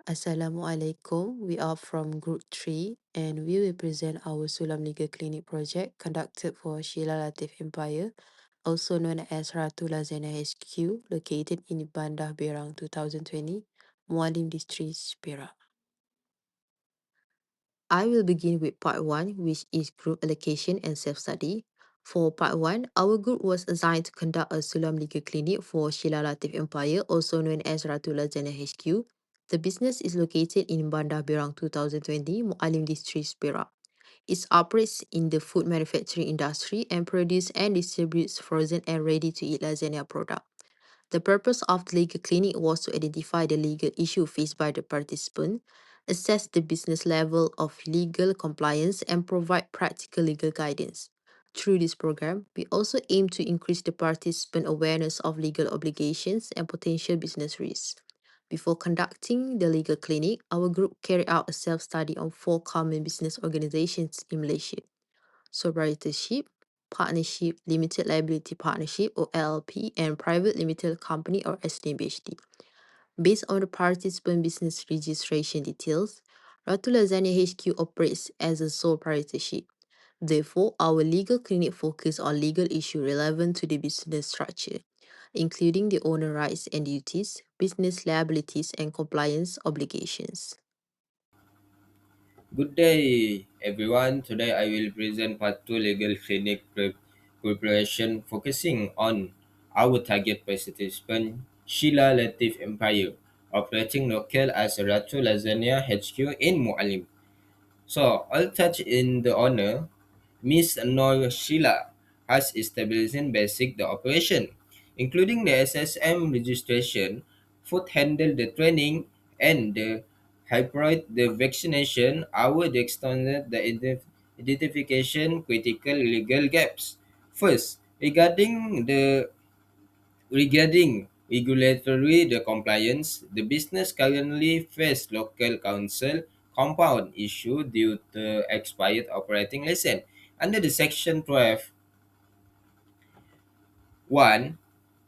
Assalamualaikum. We are from Group 3 and we will present our Sulam Legal Clinic project conducted for Sheila Latif Empire, also known as Ratu Lazana HQ, located in Bandar Berang 2020, Mualim District, Perak. I will begin with part 1, which is group allocation and self-study. For part 1, our group was assigned to conduct a Sulam Legal Clinic for Sheila Latif Empire, also known as Ratu Lazana HQ. The business is located in Bandar Berang 2020, Mualim District, Perak. It operates in the food manufacturing industry and produces and distributes frozen and ready-to-eat lasagna products. The purpose of the legal clinic was to identify the legal issue faced by the participant, assess the business level of legal compliance, and provide practical legal guidance. Through this program, we also aim to increase the participant awareness of legal obligations and potential business risks. Before conducting the legal clinic, our group carried out a self-study on 4 common business organizations in Malaysia: proprietorship, partnership, limited liability partnership or LLP, and private limited company or SDBHD. Based on the participant business registration details, Ratu Lasagna HQ operates as a sole proprietorship. Therefore, our legal clinic focuses on legal issues relevant to the business structure, including the owner rights and duties, business liabilities, and compliance obligations. Good day, everyone. Today I will present part 2 legal clinic preparation focusing on our target participant, Sheila Latif Empire, operating local as Ratu Lasagna HQ in Mualim. So, I'll touch in the honor. Miss Noor Sheila has established basic the operation, including the SSM registration, food handle the training, and the hybrid the vaccination. Our the extended the identification critical legal gaps. First, regarding regulatory the compliance, the business currently face local council compound issue due to expired operating license. Under the section 12(1)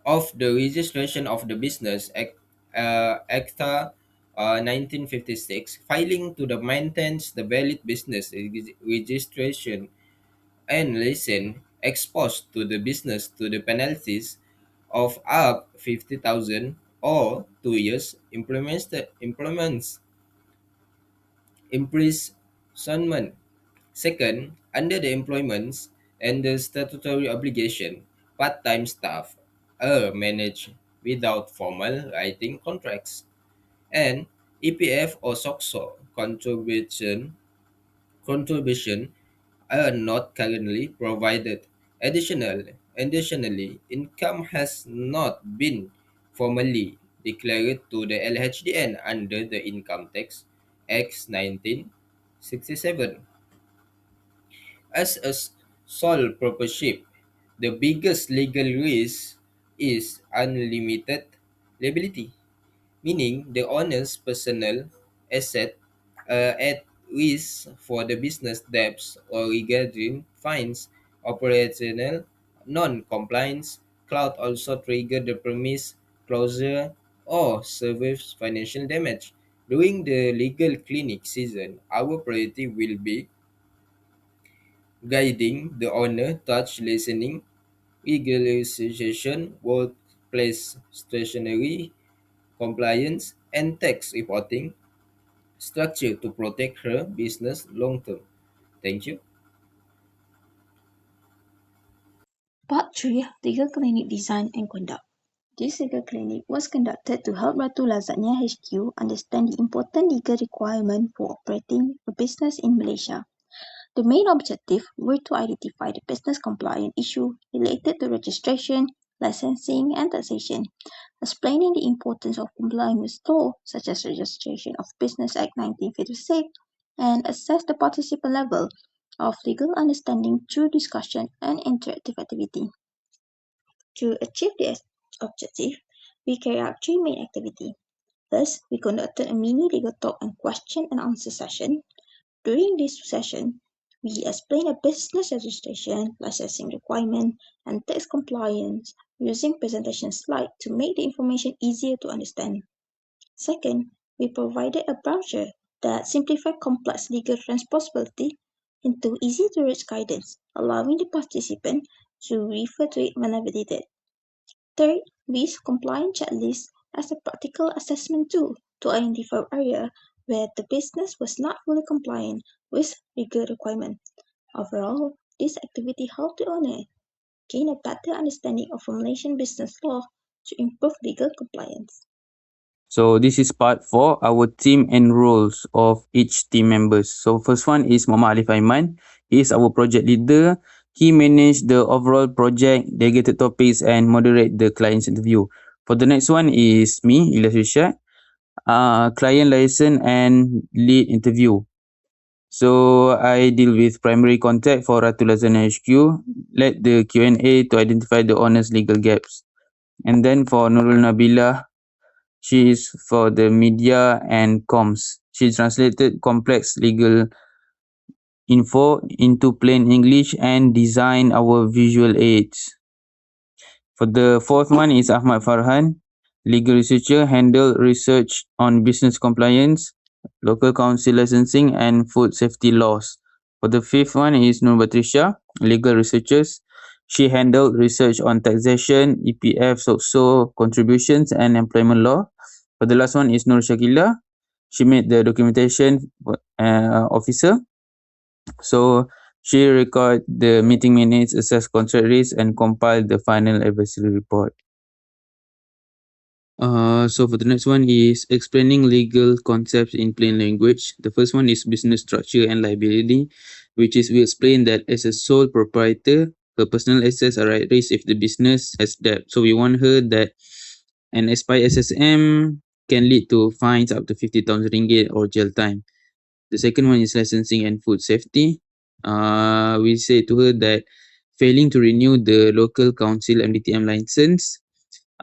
of the registration of the business act, Acta 1956, filing to the maintains the valid business registration and license exposed to the business to the penalties of up 50,000 or 2 years implements imprisonment. Second, under the employments and the statutory obligation, part-time staff are managed without formal writing contracts, and EPF or SOXO contribution are not currently provided. Additionally, income has not been formally declared to the LHDN under the Income Tax Act 1967. As a sole proprietorship, the biggest legal risk is unlimited liability, meaning the owner's personal asset at risk for the business debts or regarding fines, operational non-compliance. Cloud also trigger the premise closure or service financial damage. During the legal clinic season, our priority will be guiding the owner, touch listening, legalization, workplace stationery, compliance, and tax reporting structure to protect her business long term. Thank you. Part 3, Legal Clinic Design and Conduct. This legal clinic was conducted to help Ratu Lasagna HQ understand the important legal requirement for operating a business in Malaysia. The main objective were to identify the business compliance issue related to registration, licensing, and taxation, explaining the importance of complying with law such as Registration of Business Act 1956, and assess the participant level of legal understanding through discussion and interactive activity. To achieve this objective, we carried out 3 main activities. First, we conducted a mini legal talk and question and answer session. During this session, we explained a business registration, licensing requirement, and tax compliance using presentation slides to make the information easier to understand. Second, We provided a brochure that simplified complex legal responsibility into easy-to-read guidance, allowing the participant to refer to it whenever needed. Third, we use compliance checklist as a practical assessment tool to identify areas where the business was not fully compliant with legal requirements. Overall, this activity helped the owner gain a better understanding of formulation business law to improve legal compliance. So this is part for our team and roles of each team members. So first one is Muhammad Alif AIMAN. He is our project leader. He manage the overall project, delegated topics and moderate the client's interview. For the next one is me, ILYAS, client liaison and lead interview. So I deal with primary contact for Ratu Lazana HQ, led the Q&A to identify the owner's legal gaps. And then for Nurul Nabilah, she is for the media and comms. She translated complex legal info into plain English and designed our visual aids. For the fourth one is Ahmad Farhan, legal researcher, handle research on business compliance, local council licensing and food safety laws. For the fifth one is BATRISYIA, legal researchers. She handled research on taxation, EPF, SOCSO, contributions and employment law. For the last one is NURSYAQILA. She made the documentation officer. So she record the meeting minutes, assess contract risk and compile the final advisory report. So for the next one is explaining legal concepts in plain language. The first one is business structure and liability, which is we explain that as a sole proprietor, her personal assets are at risk if the business has debt. So we want her that an expired SSM can lead to fines up to 50,000 ringgit or jail time. The second one is licensing and food safety. We say to her that failing to renew the local council MDTM license,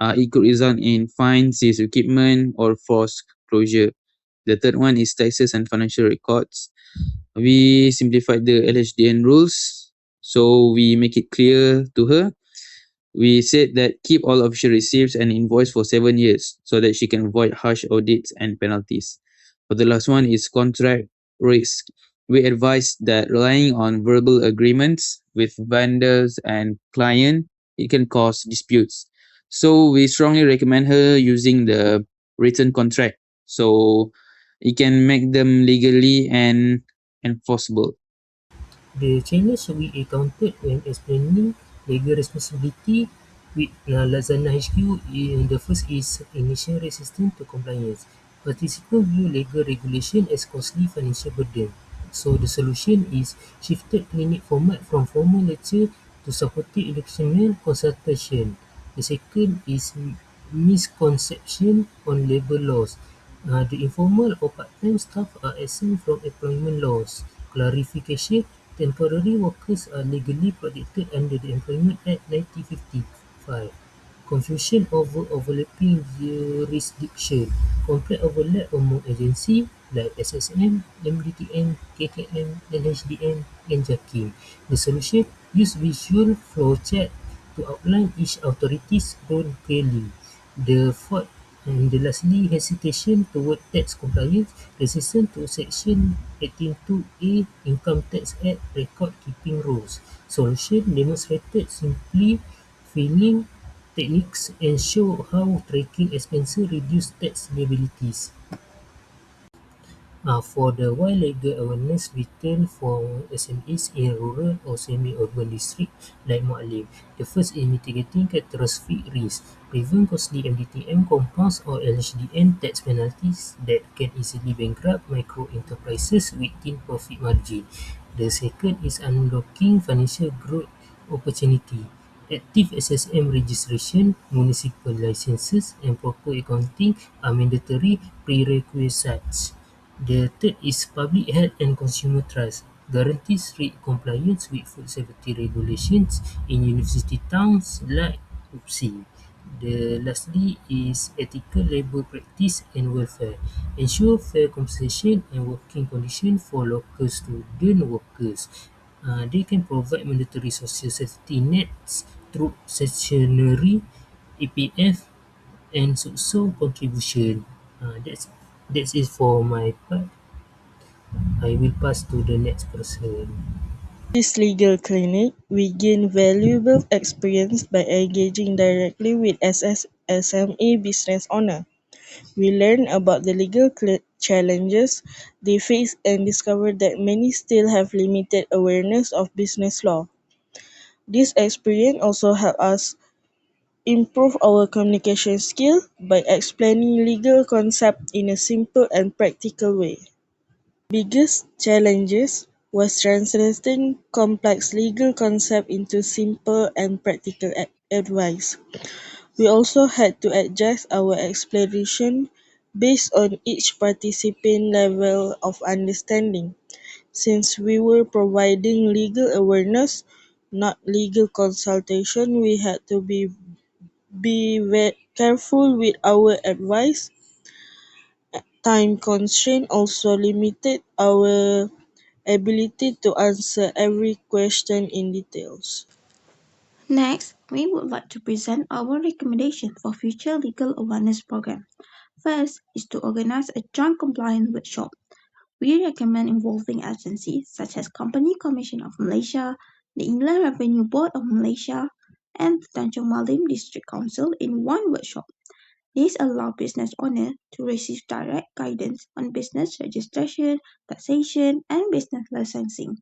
it could result in fines, seized equipment, or forced closure. The third one is taxes and financial records. We simplified the LHDN rules, so we make it clear to her. We said that keep all official receipts and invoice for 7 years so that she can avoid harsh audits and penalties. For the last one is contract risk. We advise that relying on verbal agreements with vendors and client, it can cause disputes. So we strongly recommend her using the written contract so it can make them legally and enforceable. The challenges we encountered when explaining legal responsibility with Lazana HQ, the first is initial resistance to compliance. Participants view legal regulation as costly financial burden. So the solution is shifted clinic format from formal lecture to supportive educational consultation. The second is misconception on labour laws. The informal or part-time staff are exempt from employment laws. Clarification: temporary workers are legally protected under the Employment Act 1955. Confusion over overlapping jurisdiction. Complete overlap among agencies like SSM, MDTM, KKM, LHDN, and JAKIM. The solution: use visual flowchart to outline each authority's role clearly. The fourth and the lastly, hesitation toward tax compliance, resistance to Section 182A Income Tax Act record keeping rules. Solution: demonstrated simply filing techniques and show how tracking expenses reduce tax liabilities. For the wide legal awareness written for SMEs in rural or semi-urban districts like Mu'alim. The first is mitigating catastrophic risk, prevent costly MDTM compounds or LHDN tax penalties that can easily bankrupt micro enterprises with thin profit margin. The second is unlocking financial growth opportunity. Active SSM registration, municipal licenses, and proper accounting are mandatory prerequisites. The third is public health and consumer trust, guarantees strict compliance with food safety regulations in university towns like UPSI. The lastly is ethical labour practice and welfare, ensure fair compensation and working conditions for local student workers. They can provide mandatory social safety nets through statutory EPF and social contribution. That's That's it for my part. I will pass to the next person. This legal clinic, we gain valuable experience by engaging directly with SME business owner. We learn about the legal challenges they face and discover that many still have limited awareness of business law. This experience also helps us improve our communication skill by explaining legal concepts in a simple and practical way. Biggest challenges was translating complex legal concepts into simple and practical advice. We also had to adjust our explanation based on each participant level of understanding. Since we were providing legal awareness, not legal consultation, we had to be very careful with our advice. Time constraint also limited our ability to answer every question in details. Next, we would like to present our recommendation for future legal awareness program. First is to organize a joint compliance workshop. We recommend involving agencies such as Company Commission of Malaysia, the Inland Revenue Board of Malaysia, and the Tanjung Malim District Council in one workshop. This allows business owners to receive direct guidance on business registration, taxation, and business licensing.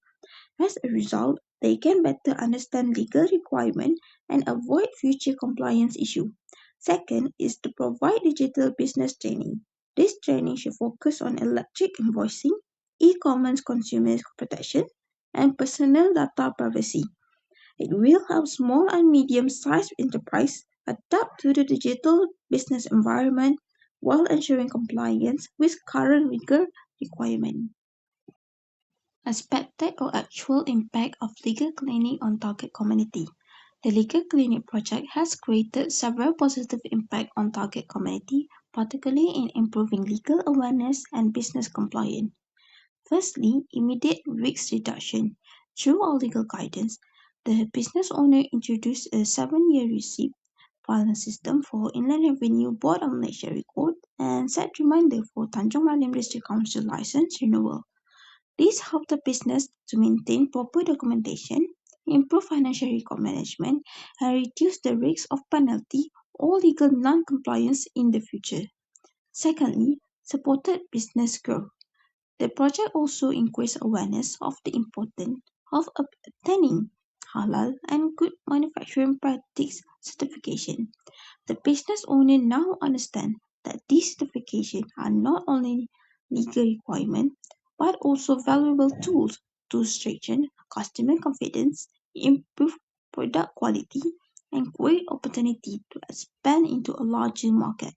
As a result, they can better understand legal requirements and avoid future compliance issues. Second is to provide digital business training. This training should focus on electric invoicing, e-commerce consumer protection, and personal data privacy. It will help small and medium-sized enterprises adapt to the digital business environment while ensuring compliance with current legal requirements. Expected or actual impact of legal clinic on target community. The legal clinic project has created several positive impacts on target community, particularly in improving legal awareness and business compliance. Firstly, immediate risk reduction. Through our legal guidance, the business owner introduced a 7-year receipt filing system for Inland Revenue Board of Malaysia record and set reminder for Tanjung Malim District Council license renewal. This helped the business to maintain proper documentation, improve financial record management, and reduce the risk of penalty or legal non-compliance in the future. Secondly, supported business growth. The project also increased awareness of the importance of obtaining halal and good manufacturing practice certification. The business owner now understand that these certifications are not only legal requirements but also valuable tools to strengthen customer confidence, improve product quality, and create opportunity to expand into a larger market.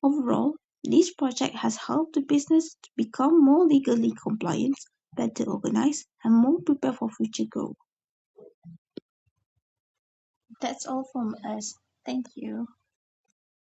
Overall, this project has helped the business to become more legally compliant, better organized, and more prepared for future growth. That's all from us. Thank you.